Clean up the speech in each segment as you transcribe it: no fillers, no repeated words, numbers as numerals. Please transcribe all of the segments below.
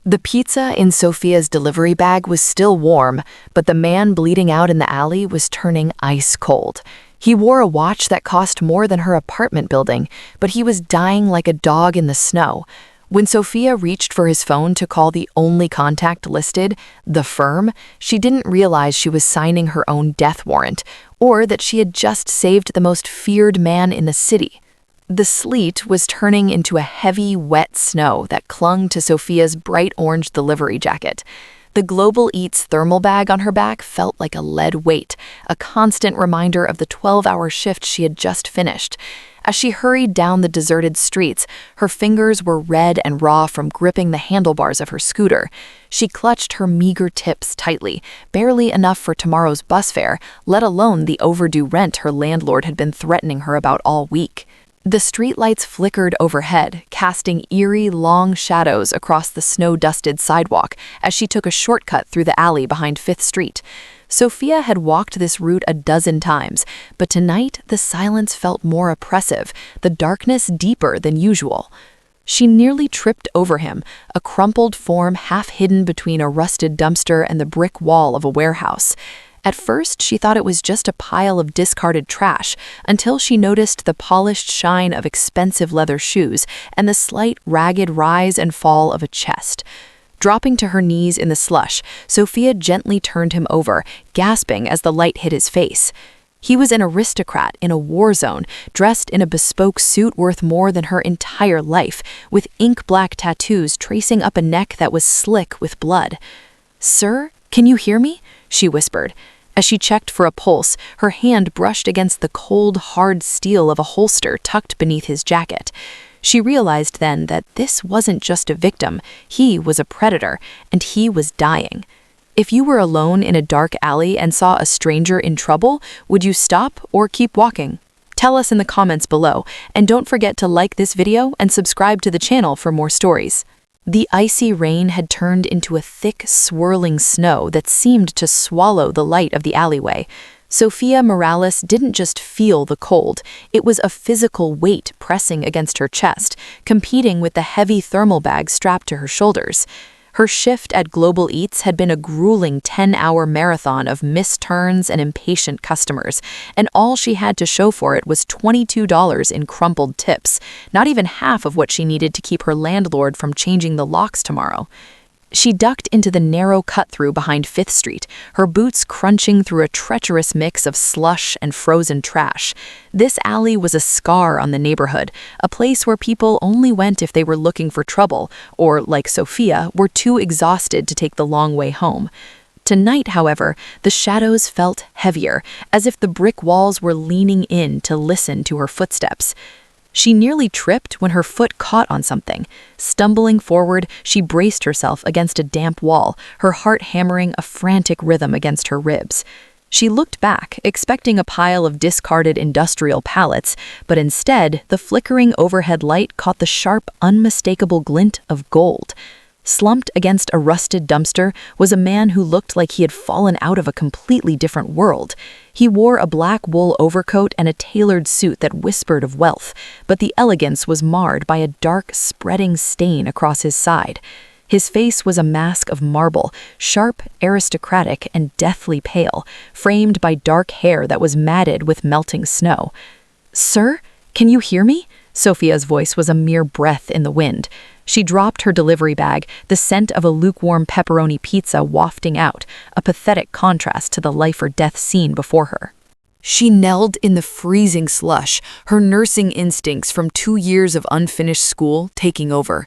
The pizza in Sophia's delivery bag was still warm, but the man bleeding out in the alley was turning ice cold. He wore a watch that cost more than her apartment building, but he was dying like a dog in the snow. When Sophia reached for his phone to call the only contact listed, the firm, she didn't realize she was signing her own death warrant, or that she had just saved the most feared man in the city. The sleet was turning into a heavy, wet snow that clung to Sophia's bright orange delivery jacket. The Global Eats thermal bag on her back felt like a lead weight, a constant reminder of the 12-hour shift she had just finished. As she hurried down the deserted streets, her fingers were red and raw from gripping the handlebars of her scooter. She clutched her meager tips tightly, barely enough for tomorrow's bus fare, let alone the overdue rent her landlord had been threatening her about all week. The streetlights flickered overhead, casting eerie, long shadows across the snow-dusted sidewalk as she took a shortcut through the alley behind 5th Street. Sophia had walked this route a dozen times, but tonight the silence felt more oppressive, the darkness deeper than usual. She nearly tripped over him, a crumpled form half hidden between a rusted dumpster and the brick wall of a warehouse. At first, she thought it was just a pile of discarded trash, until she noticed the polished shine of expensive leather shoes and the slight, ragged rise and fall of a chest. Dropping to her knees in the slush, Sophia gently turned him over, gasping as the light hit his face. He was an aristocrat in a war zone, dressed in a bespoke suit worth more than her entire life, with ink-black tattoos tracing up a neck that was slick with blood. "Sir, can you hear me?" she whispered. As she checked for a pulse, her hand brushed against the cold, hard steel of a holster tucked beneath his jacket. She realized then that this wasn't just a victim, he was a predator, and he was dying. If you were alone in a dark alley and saw a stranger in trouble, would you stop or keep walking? Tell us in the comments below, and don't forget to like this video and subscribe to the channel for more stories. The icy rain had turned into a thick, swirling snow that seemed to swallow the light of the alleyway. Sophia Morales didn't just feel the cold, it was a physical weight pressing against her chest, competing with the heavy thermal bag strapped to her shoulders. Her shift at Global Eats had been a grueling 10-hour marathon of missed turns and impatient customers, and all she had to show for it was $22 in crumpled tips, not even half of what she needed to keep her landlord from changing the locks tomorrow. She ducked into the narrow cut-through behind 5th Street, her boots crunching through a treacherous mix of slush and frozen trash. This alley was a scar on the neighborhood, a place where people only went if they were looking for trouble, or, like Sophia, were too exhausted to take the long way home. Tonight, however, the shadows felt heavier, as if the brick walls were leaning in to listen to her footsteps. She nearly tripped when her foot caught on something. Stumbling forward, she braced herself against a damp wall, her heart hammering a frantic rhythm against her ribs. She looked back, expecting a pile of discarded industrial pallets, but instead, the flickering overhead light caught the sharp, unmistakable glint of gold. Slumped against a rusted dumpster was a man who looked like he had fallen out of a completely different world. He wore a black wool overcoat and a tailored suit that whispered of wealth, but the elegance was marred by a dark, spreading stain across his side. His face was a mask of marble, sharp, aristocratic, and deathly pale, framed by dark hair that was matted with melting snow. "Sir, can you hear me?" Sophia's voice was a mere breath in the wind. She dropped her delivery bag, the scent of a lukewarm pepperoni pizza wafting out, a pathetic contrast to the life-or-death scene before her. She knelled in the freezing slush, her nursing instincts from 2 years of unfinished school taking over.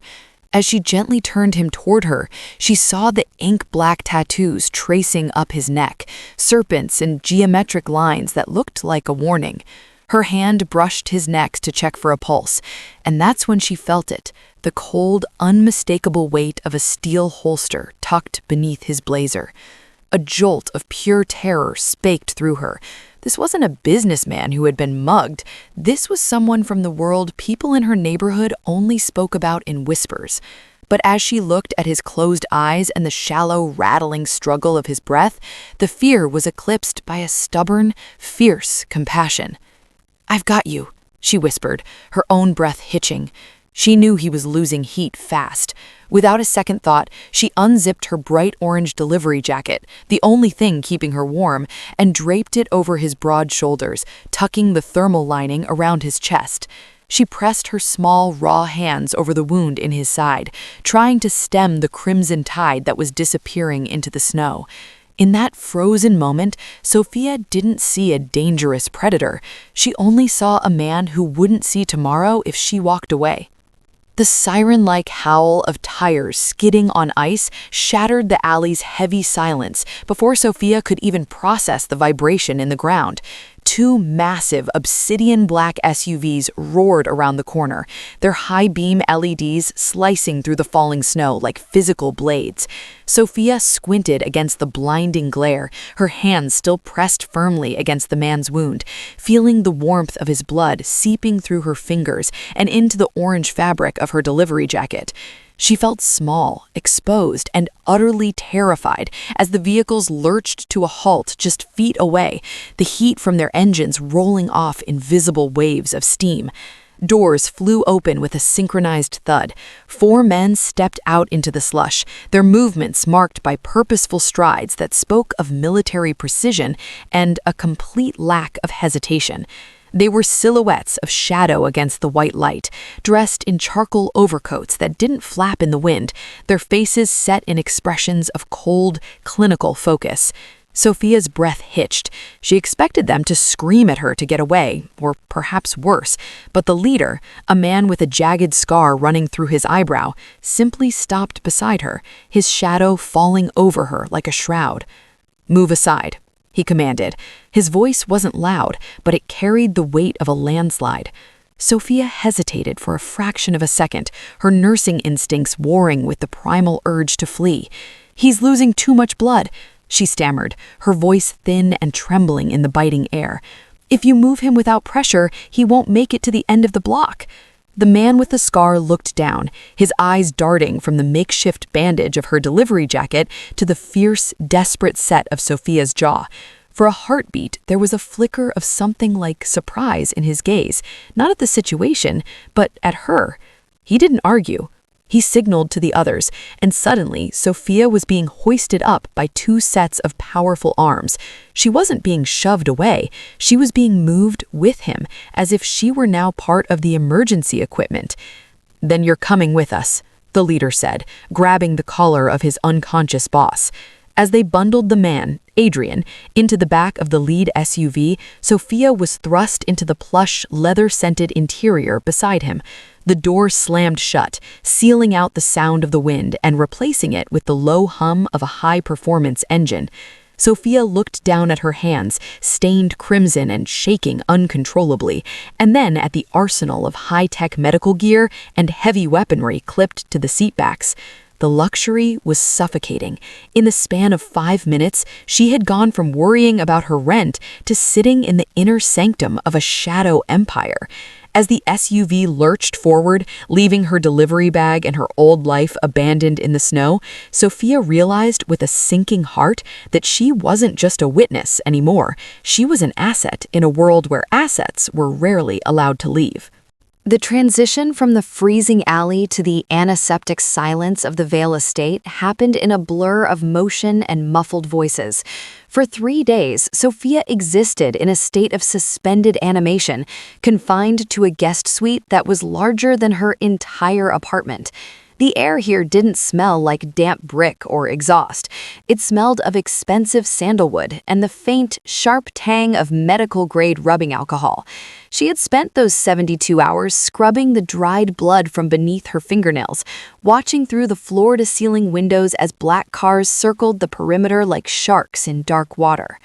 As she gently turned him toward her, she saw the ink-black tattoos tracing up his neck, serpents and geometric lines that looked like a warning. Her hand brushed his neck to check for a pulse, and that's when she felt it, the cold, unmistakable weight of a steel holster tucked beneath his blazer. A jolt of pure terror spaked through her. This wasn't a businessman who had been mugged. This was someone from the world people in her neighborhood only spoke about in whispers. But as she looked at his closed eyes and the shallow, rattling struggle of his breath, the fear was eclipsed by a stubborn, fierce compassion. "I've got you," she whispered, her own breath hitching. She knew he was losing heat fast. Without a second thought, she unzipped her bright orange delivery jacket, the only thing keeping her warm, and draped it over his broad shoulders, tucking the thermal lining around his chest. She pressed her small, raw hands over the wound in his side, trying to stem the crimson tide that was disappearing into the snow. In that frozen moment, Sophia didn't see a dangerous predator. She only saw a man who wouldn't see tomorrow if she walked away. The siren-like howl of tires skidding on ice shattered the alley's heavy silence before Sophia could even process the vibration in the ground. Two massive obsidian-black SUVs roared around the corner, their high-beam LEDs slicing through the falling snow like physical blades. Sophia squinted against the blinding glare, her hands still pressed firmly against the man's wound, feeling the warmth of his blood seeping through her fingers and into the orange fabric of her delivery jacket. She felt small, exposed, and utterly terrified as the vehicles lurched to a halt just feet away, the heat from their engines rolling off in visible waves of steam. Doors flew open with a synchronized thud. 4 men stepped out into the slush, their movements marked by purposeful strides that spoke of military precision and a complete lack of hesitation. They were silhouettes of shadow against the white light, dressed in charcoal overcoats that didn't flap in the wind, their faces set in expressions of cold, clinical focus. Sophia's breath hitched. She expected them to scream at her to get away, or perhaps worse, but the leader, a man with a jagged scar running through his eyebrow, simply stopped beside her, his shadow falling over her like a shroud. "Move aside," he commanded. His voice wasn't loud, but it carried the weight of a landslide. Sophia hesitated for a fraction of a second, her nursing instincts warring with the primal urge to flee. "He's losing too much blood," she stammered, her voice thin and trembling in the biting air. "If you move him without pressure, he won't make it to the end of the block." The man with the scar looked down, his eyes darting from the makeshift bandage of her delivery jacket to the fierce, desperate set of Sophia's jaw. For a heartbeat, there was a flicker of something like surprise in his gaze, not at the situation, but at her. He didn't argue. He signaled to the others, and suddenly Sophia was being hoisted up by 2 sets of powerful arms. She wasn't being shoved away, she was being moved with him, as if she were now part of the emergency equipment. "Then you're coming with us," the leader said, grabbing the collar of his unconscious boss. As they bundled the man, Adrian, into the back of the lead SUV, Sophia was thrust into the plush, leather-scented interior beside him. The door slammed shut, sealing out the sound of the wind and replacing it with the low hum of a high-performance engine. Sophia looked down at her hands, stained crimson and shaking uncontrollably, and then at the arsenal of high-tech medical gear and heavy weaponry clipped to the seatbacks. The luxury was suffocating. In the span of 5 minutes, she had gone from worrying about her rent to sitting in the inner sanctum of a shadow empire. As the SUV lurched forward, leaving her delivery bag and her old life abandoned in the snow, Sophia realized with a sinking heart that she wasn't just a witness anymore. She was an asset in a world where assets were rarely allowed to leave. The transition from the freezing alley to the antiseptic silence of the Vale estate happened in a blur of motion and muffled voices. For 3 days, Sophia existed in a state of suspended animation, confined to a guest suite that was larger than her entire apartment. The air here didn't smell like damp brick or exhaust. It smelled of expensive sandalwood and the faint, sharp tang of medical-grade rubbing alcohol. She had spent those 72 hours scrubbing the dried blood from beneath her fingernails, watching through the floor-to-ceiling windows as black cars circled the perimeter like sharks in dark water.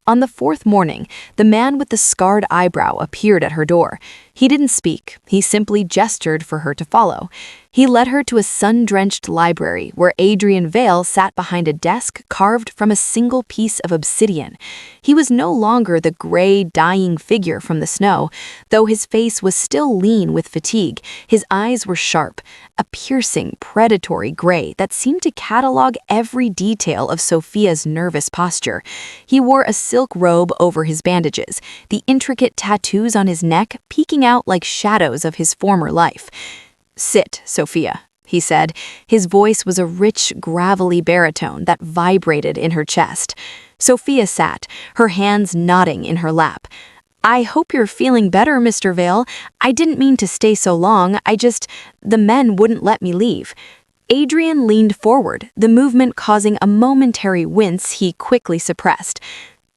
On the 4th morning, the man with the scarred eyebrow appeared at her door. He didn't speak, he simply gestured for her to follow. He led her to a sun-drenched library where Adrian Vale sat behind a desk carved from a single piece of obsidian. He was no longer the gray, dying figure from the snow. Though his face was still lean with fatigue, his eyes were sharp, a piercing, predatory gray that seemed to catalog every detail of Sophia's nervous posture. He wore a silk robe over his bandages, the intricate tattoos on his neck peeking out like shadows of his former life. "Sit, Sophia," he said. His voice was a rich, gravelly baritone that vibrated in her chest. Sophia sat, her hands nodding in her lap. "I hope you're feeling better, Mr. Vale. I didn't mean to stay so long. The men wouldn't let me leave." Adrian leaned forward, the movement causing a momentary wince he quickly suppressed.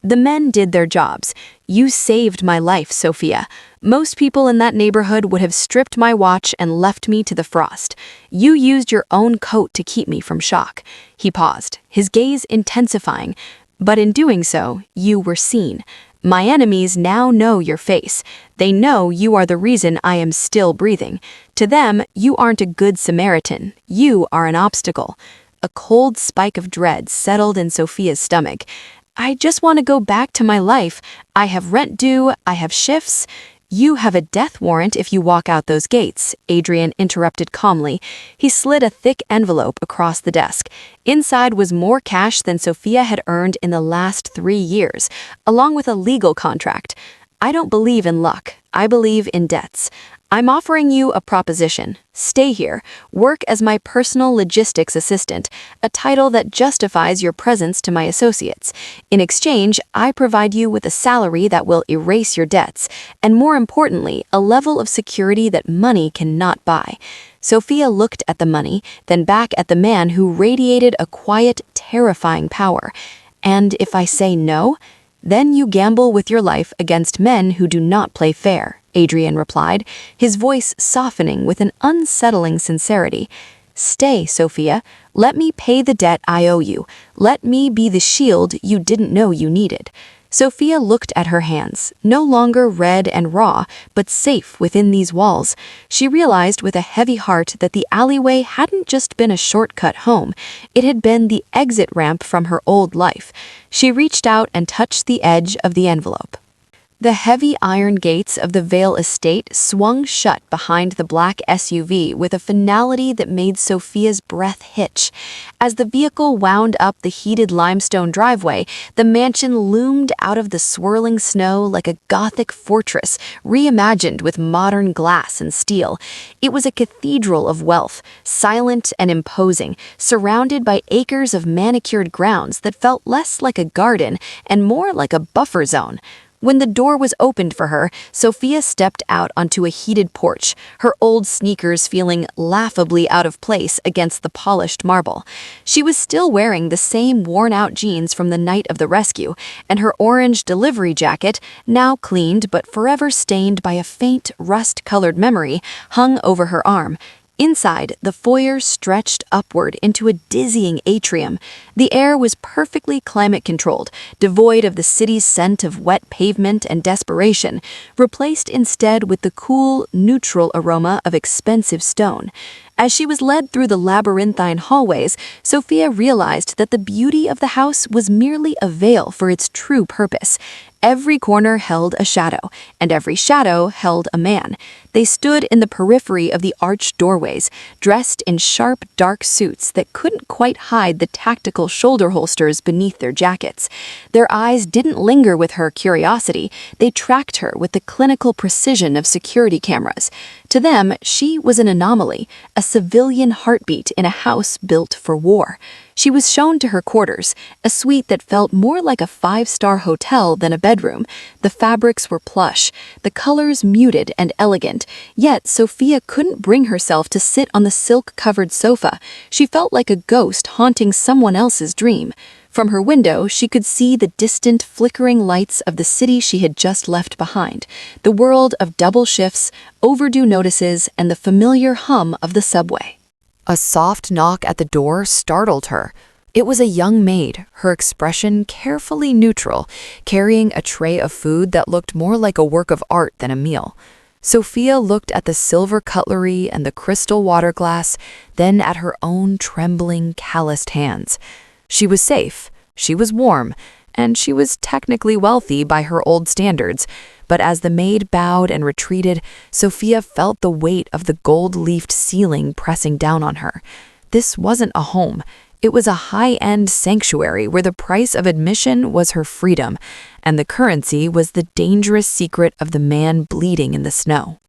"The men did their jobs. You saved my life, Sophia. Most people in that neighborhood would have stripped my watch and left me to the frost. You used your own coat to keep me from shock." He paused, his gaze intensifying. "But in doing so, you were seen. My enemies now know your face. They know you are the reason I am still breathing. To them, you aren't a good Samaritan. You are an obstacle." A cold spike of dread settled in Sophia's stomach. "I just want to go back to my life. I have rent due, I have shifts." "You have a death warrant if you walk out those gates," Adrian interrupted calmly. He slid a thick envelope across the desk. Inside was more cash than Sophia had earned in the last 3 years, along with a legal contract. "I don't believe in luck. I believe in debts. I'm offering you a proposition. Stay here, work as my personal logistics assistant, a title that justifies your presence to my associates. In exchange, I provide you with a salary that will erase your debts, and more importantly, a level of security that money cannot buy." Sophia looked at the money, then back at the man who radiated a quiet, terrifying power. "And if I say no, then you gamble with your life against men who do not play fair," Adrian replied, his voice softening with an unsettling sincerity. "Stay, Sophia. Let me pay the debt I owe you. Let me be the shield you didn't know you needed." Sophia looked at her hands, no longer red and raw, but safe within these walls. She realized with a heavy heart that the alleyway hadn't just been a shortcut home. It had been the exit ramp from her old life. She reached out and touched the edge of the envelope. The heavy iron gates of the Vale estate swung shut behind the black SUV with a finality that made Sophia's breath hitch. As the vehicle wound up the heated limestone driveway, the mansion loomed out of the swirling snow like a Gothic fortress, reimagined with modern glass and steel. It was a cathedral of wealth, silent and imposing, surrounded by acres of manicured grounds that felt less like a garden and more like a buffer zone. When the door was opened for her, Sophia stepped out onto a heated porch, her old sneakers feeling laughably out of place against the polished marble. She was still wearing the same worn-out jeans from the night of the rescue, and her orange delivery jacket, now cleaned but forever stained by a faint, rust-colored memory, hung over her arm. Inside, the foyer stretched upward into a dizzying atrium. The air was perfectly climate-controlled, devoid of the city's scent of wet pavement and desperation, replaced instead with the cool, neutral aroma of expensive stone. As she was led through the labyrinthine hallways, Sophia realized that the beauty of the house was merely a veil for its true purpose. Every corner held a shadow, and every shadow held a man. They stood in the periphery of the arched doorways, dressed in sharp, dark suits that couldn't quite hide the tactical shoulder holsters beneath their jackets. Their eyes didn't linger with her curiosity. They tracked her with the clinical precision of security cameras. To them, she was an anomaly, a civilian heartbeat in a house built for war. She was shown to her quarters, a suite that felt more like a 5-star hotel than a bedroom. The fabrics were plush, the colors muted and elegant, yet Sophia couldn't bring herself to sit on the silk-covered sofa. She felt like a ghost haunting someone else's dream. From her window, she could see the distant, flickering lights of the city she had just left behind, the world of double shifts, overdue notices, and the familiar hum of the subway. A soft knock at the door startled her. It was a young maid, her expression carefully neutral, carrying a tray of food that looked more like a work of art than a meal. Sophia looked at the silver cutlery and the crystal water glass, then at her own trembling, calloused hands. She was safe, she was warm, and she was technically wealthy by her old standards. But as the maid bowed and retreated, Sophia felt the weight of the gold-leafed ceiling pressing down on her. This wasn't a home. It was a high-end sanctuary where the price of admission was her freedom, and the currency was the dangerous secret of the man bleeding in the snow.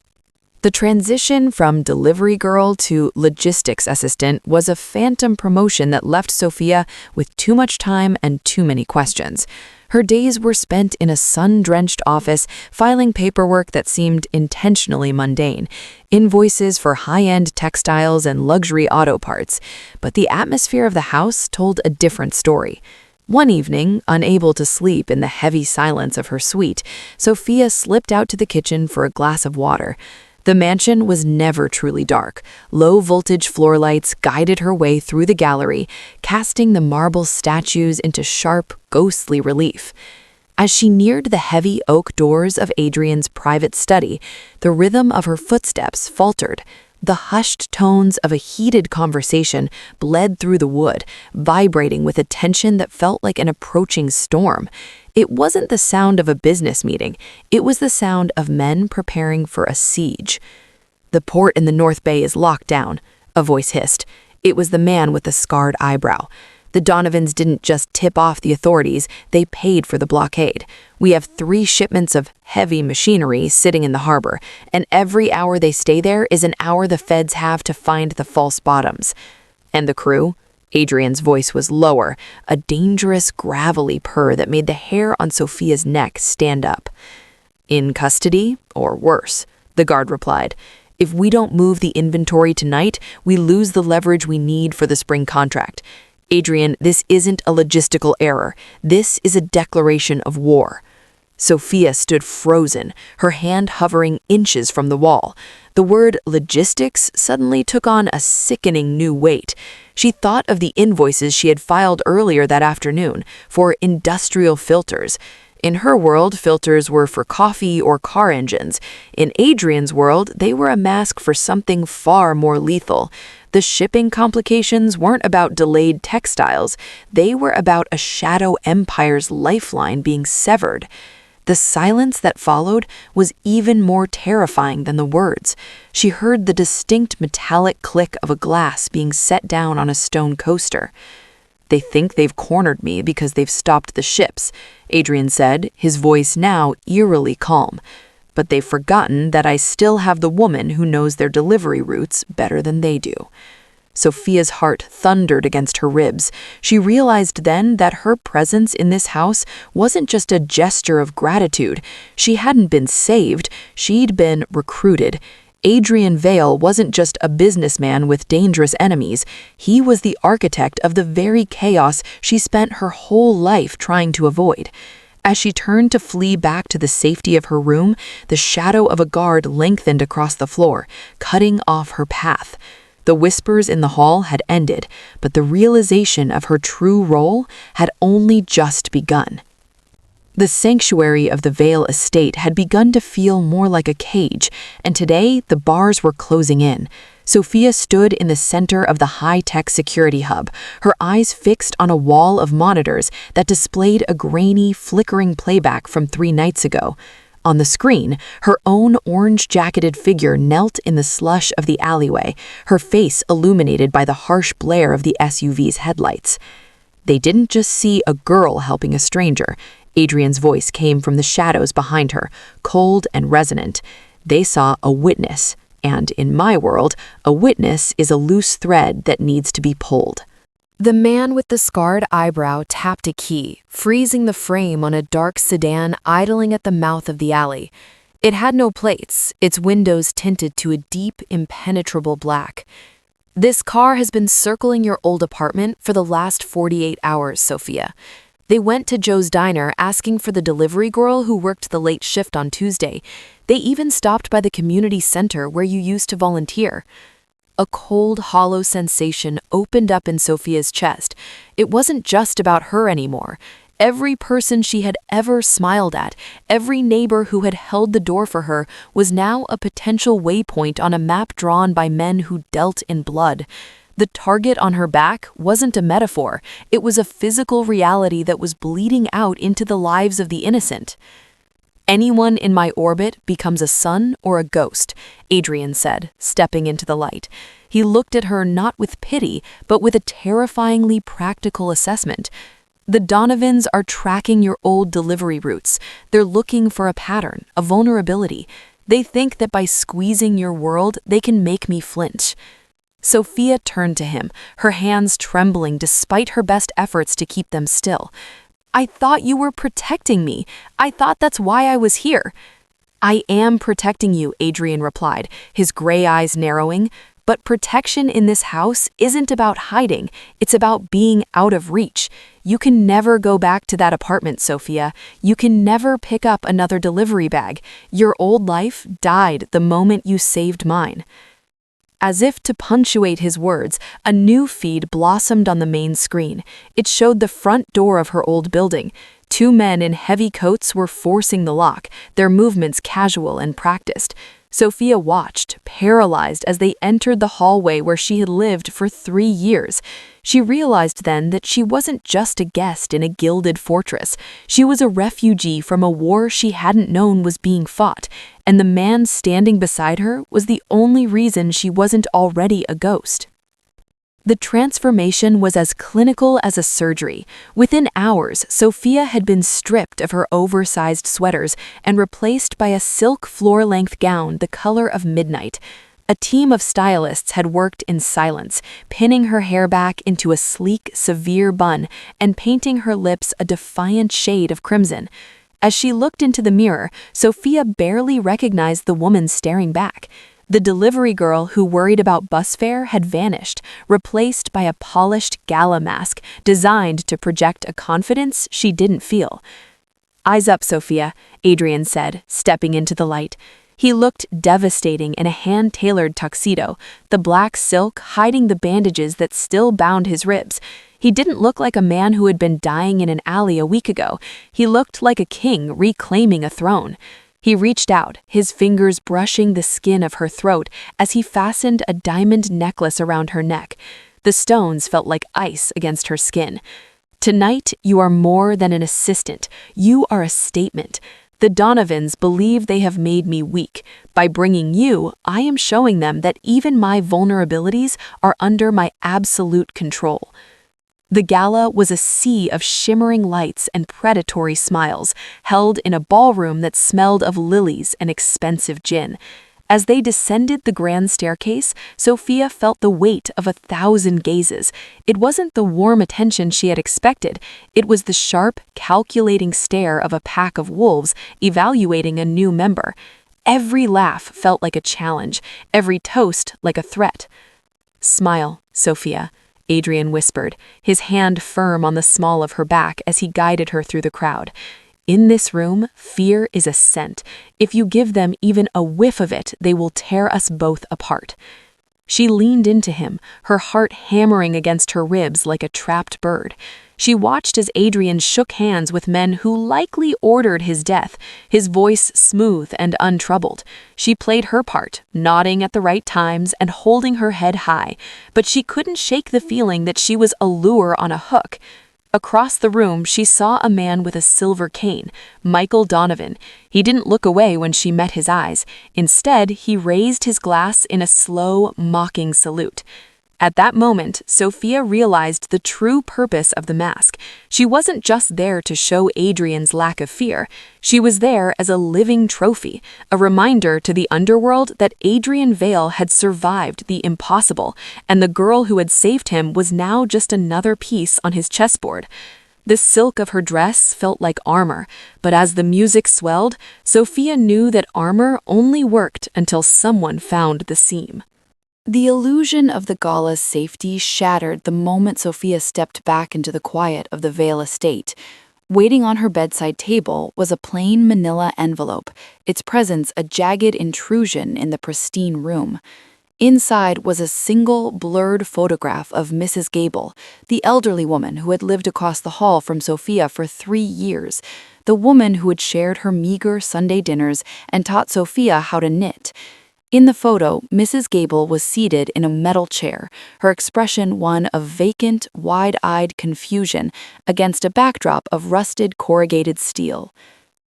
The transition from delivery girl to logistics assistant was a phantom promotion that left Sophia with too much time and too many questions. Her days were spent in a sun-drenched office, filing paperwork that seemed intentionally mundane, invoices for high-end textiles and luxury auto parts. But the atmosphere of the house told a different story. One evening, unable to sleep in the heavy silence of her suite, Sophia slipped out to the kitchen for a glass of water. The mansion was never truly dark. Low-voltage floor lights guided her way through the gallery, casting the marble statues into sharp, ghostly relief. As she neared the heavy oak doors of Adrian's private study, the rhythm of her footsteps faltered. The hushed tones of a heated conversation bled through the wood, vibrating with a tension that felt like an approaching storm. It wasn't the sound of a business meeting. It was the sound of men preparing for a siege. "The port in the North Bay is locked down," a voice hissed. It was the man with the scarred eyebrow. "The Donovans didn't just tip off the authorities, they paid for the blockade. We have 3 shipments of heavy machinery sitting in the harbor, and every hour they stay there is an hour the feds have to find the false bottoms." "And the crew?" Adrian's voice was lower, a dangerous, gravelly purr that made the hair on Sophia's neck stand up. "In custody, or worse," the guard replied. "If we don't move the inventory tonight, we lose the leverage we need for the spring contract. Adrian, this isn't a logistical error. This is a declaration of war." Sophia stood frozen, her hand hovering inches from the wall. The word logistics suddenly took on a sickening new weight. She thought of the invoices she had filed earlier that afternoon for industrial filters. In her world, filters were for coffee or car engines. In Adrian's world, they were a mask for something far more lethal. The shipping complications weren't about delayed textiles. They were about a shadow empire's lifeline being severed. The silence that followed was even more terrifying than the words. She heard the distinct metallic click of a glass being set down on a stone coaster. "They think they've cornered me because they've stopped the ships," Adrian said, his voice now eerily calm. "But they've forgotten that I still have the woman who knows their delivery routes better than they do." Sophia's heart thundered against her ribs. She realized then that her presence in this house wasn't just a gesture of gratitude. She hadn't been saved, she'd been recruited. Adrian Vale wasn't just a businessman with dangerous enemies. He was the architect of the very chaos she spent her whole life trying to avoid. As she turned to flee back to the safety of her room, the shadow of a guard lengthened across the floor, cutting off her path. The whispers in the hall had ended, but the realization of her true role had only just begun. The sanctuary of the Vale estate had begun to feel more like a cage, and today the bars were closing in. Sophia stood in the center of the high-tech security hub, her eyes fixed on a wall of monitors that displayed a grainy, flickering playback from 3 nights ago. On the screen, her own orange-jacketed figure knelt in the slush of the alleyway, her face illuminated by the harsh blare of the SUV's headlights. They didn't just see a girl helping a stranger. Adrian's voice came from the shadows behind her, cold and resonant. They saw a witness, and in my world, a witness is a loose thread that needs to be pulled. The man with the scarred eyebrow tapped a key, freezing the frame on a dark sedan idling at the mouth of the alley. It had no plates, its windows tinted to a deep, impenetrable black. "This car has been circling your old apartment for the last 48 hours, Sophia. They went to Joe's Diner asking for the delivery girl who worked the late shift on Tuesday. They even stopped by the community center where you used to volunteer." A cold, hollow sensation opened up in Sophia's chest. It wasn't just about her anymore. Every person she had ever smiled at, every neighbor who had held the door for her, was now a potential waypoint on a map drawn by men who dealt in blood. The target on her back wasn't a metaphor. It was a physical reality that was bleeding out into the lives of the innocent. "Anyone in my orbit becomes a son or a ghost," Adrian said, stepping into the light. He looked at her not with pity, but with a terrifyingly practical assessment. "The Donovans are tracking your old delivery routes. They're looking for a pattern, a vulnerability. They think that by squeezing your world, they can make me flinch." Sophia turned to him, her hands trembling despite her best efforts to keep them still. "I thought you were protecting me. I thought that's why I was here." "I am protecting you," Adrian replied, his gray eyes narrowing. "But protection in this house isn't about hiding, it's about being out of reach. You can never go back to that apartment, Sophia. You can never pick up another delivery bag. Your old life died the moment you saved mine." As if to punctuate his words, a new feed blossomed on the main screen. It showed the front door of her old building. Two men in heavy coats were forcing the lock, their movements casual and practiced. Sophia watched, paralyzed, as they entered the hallway where she had lived for 3 years. She realized then that she wasn't just a guest in a gilded fortress. She was a refugee from a war she hadn't known was being fought, and the man standing beside her was the only reason she wasn't already a ghost. The transformation was as clinical as a surgery. Within hours, Sophia had been stripped of her oversized sweaters and replaced by a silk floor-length gown the color of midnight. A team of stylists had worked in silence, pinning her hair back into a sleek, severe bun and painting her lips a defiant shade of crimson. As she looked into the mirror, Sophia barely recognized the woman staring back. The delivery girl who worried about bus fare had vanished, replaced by a polished gala mask designed to project a confidence she didn't feel. "Eyes up, Sophia," Adrian said, stepping into the light. He looked devastating in a hand-tailored tuxedo, the black silk hiding the bandages that still bound his ribs. He didn't look like a man who had been dying in an alley a week ago. He looked like a king reclaiming a throne. He reached out, his fingers brushing the skin of her throat as he fastened a diamond necklace around her neck. The stones felt like ice against her skin. "Tonight, you are more than an assistant. You are a statement. The Donovans believe they have made me weak. By bringing you, I am showing them that even my vulnerabilities are under my absolute control." The gala was a sea of shimmering lights and predatory smiles, held in a ballroom that smelled of lilies and expensive gin. As they descended the grand staircase, Sophia felt the weight of 1,000 gazes. It wasn't the warm attention she had expected. It was the sharp, calculating stare of a pack of wolves evaluating a new member. Every laugh felt like a challenge, every toast like a threat. "Smile, Sophia," Adrian whispered, his hand firm on the small of her back as he guided her through the crowd. "In this room, fear is a scent. If you give them even a whiff of it, they will tear us both apart." She leaned into him, her heart hammering against her ribs like a trapped bird. She watched as Adrian shook hands with men who likely ordered his death, his voice smooth and untroubled. She played her part, nodding at the right times and holding her head high, but she couldn't shake the feeling that she was a lure on a hook. Across the room, she saw a man with a silver cane, Michael Donovan. He didn't look away when she met his eyes. Instead, he raised his glass in a slow, mocking salute. At that moment, Sophia realized the true purpose of the mask. She wasn't just there to show Adrian's lack of fear. She was there as a living trophy, a reminder to the underworld that Adrian Vale had survived the impossible, and the girl who had saved him was now just another piece on his chessboard. The silk of her dress felt like armor, but as the music swelled, Sophia knew that armor only worked until someone found the seam. The illusion of the gala's safety shattered the moment Sophia stepped back into the quiet of the Vale estate. Waiting on her bedside table was a plain manila envelope, its presence a jagged intrusion in the pristine room. Inside was a single, blurred photograph of Mrs. Gable, the elderly woman who had lived across the hall from Sophia for 3 years, the woman who had shared her meager Sunday dinners and taught Sophia how to knit. In the photo, Mrs. Gable was seated in a metal chair, her expression one of vacant, wide-eyed confusion against a backdrop of rusted corrugated steel.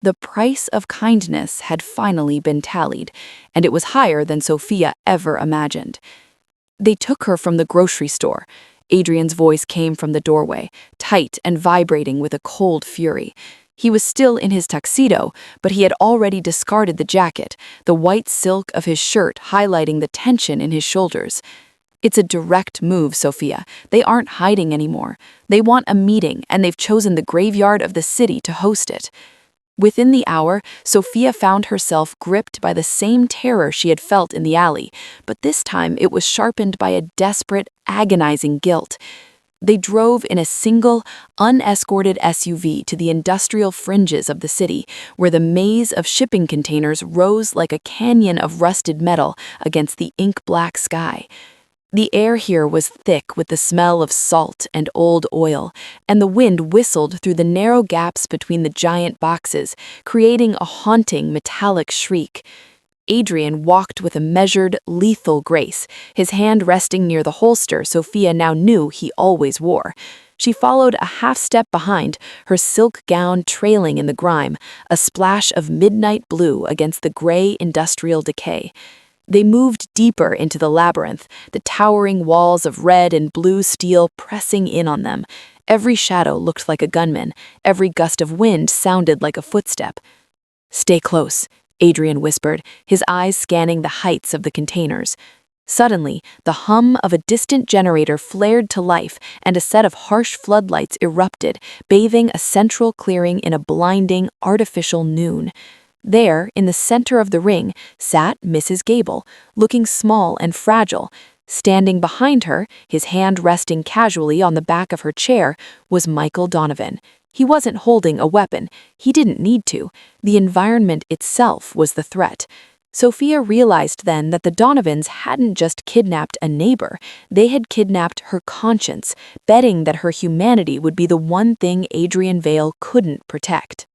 The price of kindness had finally been tallied, and it was higher than Sophia ever imagined. "They took her from the grocery store." Adrian's voice came from the doorway, tight and vibrating with a cold fury. He was still in his tuxedo, but he had already discarded the jacket, the white silk of his shirt highlighting the tension in his shoulders. It's a direct move, Sophia. They aren't hiding anymore. They want a meeting, and they've chosen the graveyard of the city to host it. Within the hour, Sophia found herself gripped by the same terror she had felt in the alley, but this time it was sharpened by a desperate, agonizing guilt. They drove in a single, unescorted SUV to the industrial fringes of the city, where the maze of shipping containers rose like a canyon of rusted metal against the ink-black sky. The air here was thick with the smell of salt and old oil, and the wind whistled through the narrow gaps between the giant boxes, creating a haunting metallic shriek. Adrian walked with a measured, lethal grace, his hand resting near the holster Sophia now knew he always wore. She followed a half-step behind, her silk gown trailing in the grime, a splash of midnight blue against the gray industrial decay. They moved deeper into the labyrinth, the towering walls of red and blue steel pressing in on them. Every shadow looked like a gunman, every gust of wind sounded like a footstep. "Stay close," Adrian whispered, his eyes scanning the heights of the containers. Suddenly, the hum of a distant generator flared to life, and a set of harsh floodlights erupted, bathing a central clearing in a blinding, artificial noon. There, in the center of the ring, sat Mrs. Gable, looking small and fragile. Standing behind her, his hand resting casually on the back of her chair, was Michael Donovan. He wasn't holding a weapon. He didn't need to. The environment itself was the threat. Sophia realized then that the Donovans hadn't just kidnapped a neighbor. They had kidnapped her conscience, betting that her humanity would be the one thing Adrian Vale couldn't protect.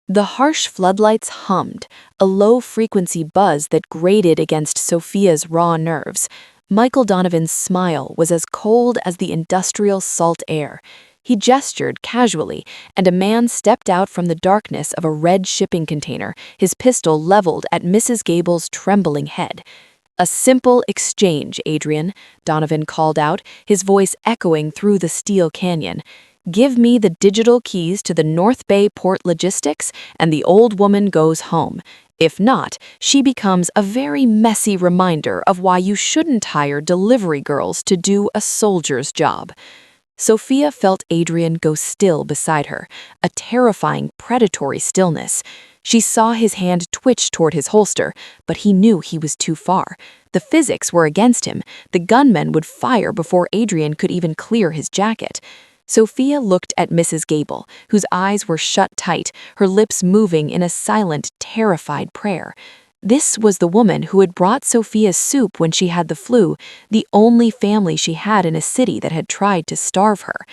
The harsh floodlights hummed, a low-frequency buzz that grated against Sophia's raw nerves. Michael Donovan's smile was as cold as the industrial salt air. He gestured casually, and a man stepped out from the darkness of a red shipping container, his pistol leveled at Mrs. Gable's trembling head. "A simple exchange, Adrian," Donovan called out, his voice echoing through the steel canyon. "Give me the digital keys to the North Bay Port Logistics, and the old woman goes home. If not, she becomes a very messy reminder of why you shouldn't hire delivery girls to do a soldier's job." Sophia felt Adrian go still beside her, a terrifying, predatory stillness. She saw his hand twitch toward his holster, but he knew he was too far. The physics were against him. The gunman would fire before Adrian could even clear his jacket. Sophia looked at Mrs. Gable, whose eyes were shut tight, her lips moving in a silent, terrified prayer. This was the woman who had brought Sophia's soup when she had the flu, the only family she had in a city that had tried to starve her.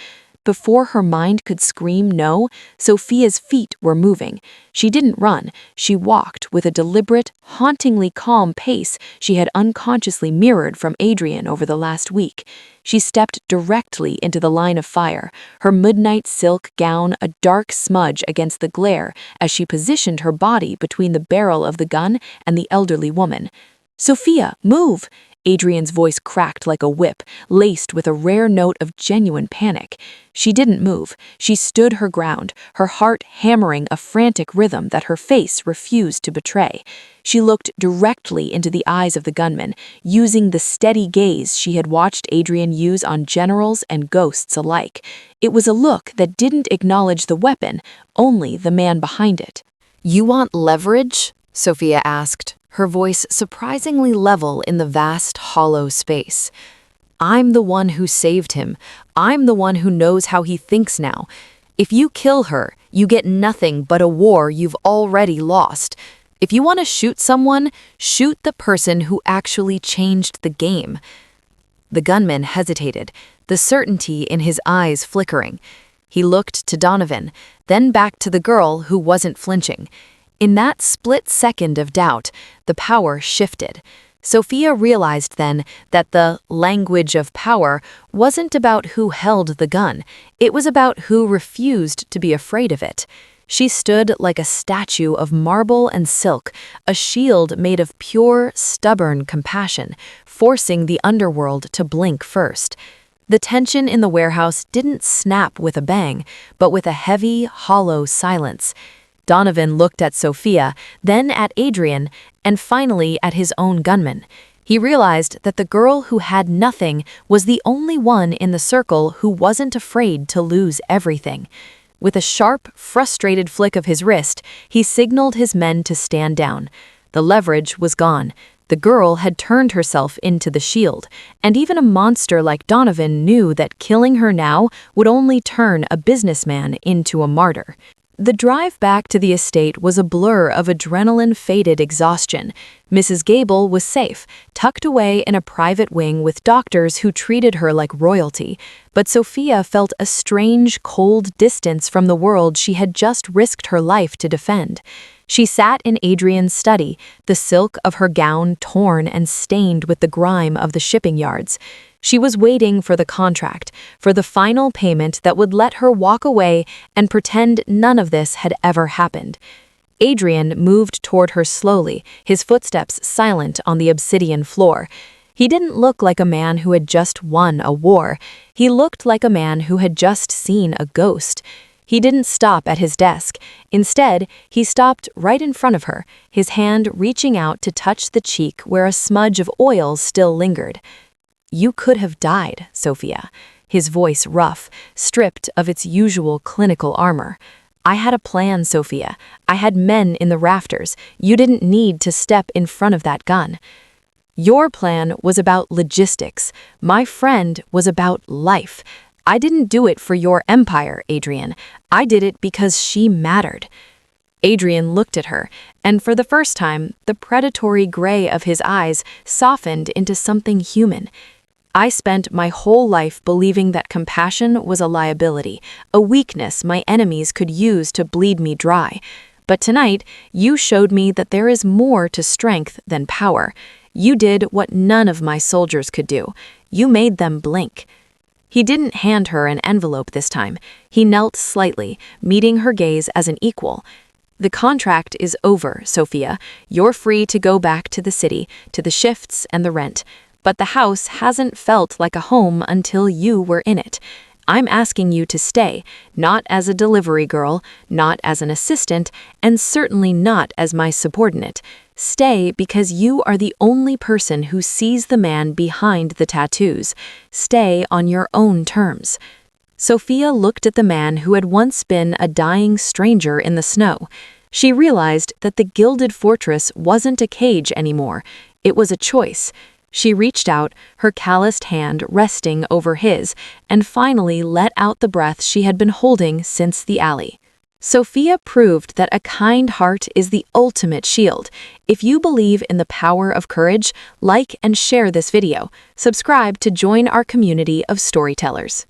Before her mind could scream no, Sophia's feet were moving. She didn't run. She walked with a deliberate, hauntingly calm pace she had unconsciously mirrored from Adrian over the last week. She stepped directly into the line of fire, her midnight silk gown a dark smudge against the glare as she positioned her body between the barrel of the gun and the elderly woman. "Sophia, move!" Adrian's voice cracked like a whip, laced with a rare note of genuine panic. She didn't move. She stood her ground, her heart hammering a frantic rhythm that her face refused to betray. She looked directly into the eyes of the gunman, using the steady gaze she had watched Adrian use on generals and ghosts alike. It was a look that didn't acknowledge the weapon, only the man behind it. "You want leverage?" Sophia asked, her voice surprisingly level in the vast, hollow space. "I'm the one who saved him. I'm the one who knows how he thinks now. If you kill her, you get nothing but a war you've already lost. If you want to shoot someone, shoot the person who actually changed the game." The gunman hesitated, the certainty in his eyes flickering. He looked to Donovan, then back to the girl who wasn't flinching. In that split second of doubt, the power shifted. Sophia realized then that the language of power wasn't about who held the gun. It was about who refused to be afraid of it. She stood like a statue of marble and silk, a shield made of pure, stubborn compassion, forcing the underworld to blink first. The tension in the warehouse didn't snap with a bang, but with a heavy, hollow silence. Donovan looked at Sophia, then at Adrian, and finally at his own gunman. He realized that the girl who had nothing was the only one in the circle who wasn't afraid to lose everything. With a sharp, frustrated flick of his wrist, he signaled his men to stand down. The leverage was gone. The girl had turned herself into the shield, and even a monster like Donovan knew that killing her now would only turn a businessman into a martyr. The drive back to the estate was a blur of adrenaline-faded exhaustion. Mrs. Gable was safe, tucked away in a private wing with doctors who treated her like royalty, but Sophia felt a strange, cold distance from the world she had just risked her life to defend. She sat in Adrian's study, the silk of her gown torn and stained with the grime of the shipping yards. She was waiting for the contract, for the final payment that would let her walk away and pretend none of this had ever happened. Adrian moved toward her slowly, his footsteps silent on the obsidian floor. He didn't look like a man who had just won a war. He looked like a man who had just seen a ghost. He didn't stop at his desk. Instead, he stopped right in front of her, his hand reaching out to touch the cheek where a smudge of oil still lingered. "You could have died, Sophia," his voice rough, stripped of its usual clinical armor. "I had a plan, Sophia. I had men in the rafters. You didn't need to step in front of that gun." "Your plan was about logistics. My friend was about life. I didn't do it for your empire, Adrian. I did it because she mattered." Adrian looked at her, and for the first time, the predatory gray of his eyes softened into something human. "I spent my whole life believing that compassion was a liability, a weakness my enemies could use to bleed me dry. But tonight, you showed me that there is more to strength than power. You did what none of my soldiers could do. You made them blink." He didn't hand her an envelope this time. He knelt slightly, meeting her gaze as an equal. "The contract is over, Sophia. You're free to go back to the city, to the shifts and the rent. But the house hasn't felt like a home until you were in it. I'm asking you to stay, not as a delivery girl, not as an assistant, and certainly not as my subordinate. Stay because you are the only person who sees the man behind the tattoos. Stay on your own terms." Sophia looked at the man who had once been a dying stranger in the snow. She realized that the gilded fortress wasn't a cage anymore. It was a choice. She reached out, her calloused hand resting over his, and finally let out the breath she had been holding since the alley. Sophia proved that a kind heart is the ultimate shield. If you believe in the power of courage, like and share this video. Subscribe to join our community of storytellers.